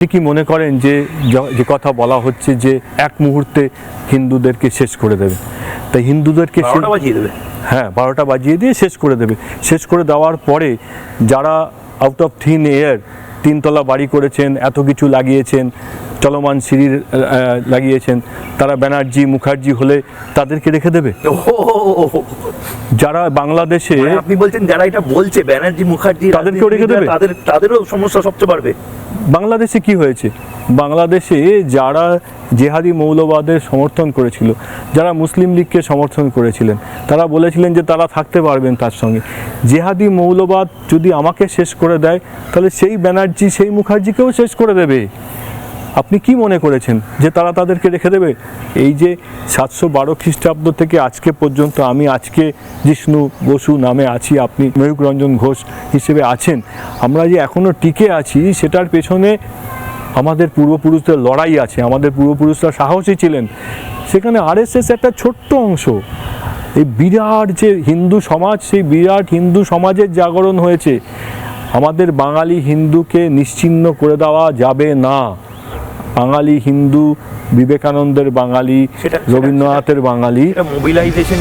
কি মনে করেন যে যে কথা বলা হচ্ছে যে এক মুহূর্তে হিন্দুদেরকে শেষ করে দেবে, তাই হিন্দুদেরকে বাজিয়ে দেবে? হ্যাঁ, 12টা বাজিয়ে দিয়ে শেষ করে দেবে। শেষ করে দেওয়ার পরে যারা আউট অফ থিন এয়ার 3তলা বাড়ি করেছেন, এত কিছু লাগিয়েছেন, চলমান সিঁড়ি লাগিয়েছেন, তারা ব্যানার্জি মুখার্জি হলে তাদেরকে রেখে দেবে? যারা বাংলাদেশে, আপনি বলছেন যারা এটা বলছে ব্যানার্জি মুখার্জি তাদেরকেও রেখে দেবে? তাদেরও সমস্যা সবচেয়ে বাড়বে। বাংলাদেশে কি হয়েছে? বাংলাদেশে যারা জেহাদি মৌলবাদের সমর্থন করেছিল, যারা মুসলিম লীগকে সমর্থন করেছিলেন, তারা বলেছিলেন যে তারা থাকতে পারবেন তার সঙ্গে। জেহাদি মৌলবাদ যদি আমাকে শেষ করে দেয়, তাহলে সেই ব্যানার্জি সেই মুখার্জিকেও শেষ করে দেবে। আপনি কি মনে করেছেন যে তারা তাদেরকে রেখে দেবে? এই যে 712 খ্রিস্টাব্দ থেকে আজকে পর্যন্ত, আমি আজকে জিষ্ণু বসু নামে আছি, আপনি ময়ূক রঞ্জন ঘোষ হিসেবে আছেন, আমরা যে এখনও টিকে আছি সেটার পেছনে আমাদের পূর্বপুরুষদের লড়াই আছে। আমাদের পূর্বপুরুষরা সাহসী ছিলেন। সেখানে আরএসএস একটা ছোট্ট অংশ। এই বিরাট যে হিন্দু সমাজ, সেই বিরাট হিন্দু সমাজের জাগরণ হয়েছে। আমাদের বাঙালি হিন্দুকে নিশ্চিহ্ন করে দেওয়া যাবে না। বাঙালি হিন্দু বিবেকানন্দের বাঙালি, রবীন্দ্রনাথের বাঙালি। মোবিলাইজেশন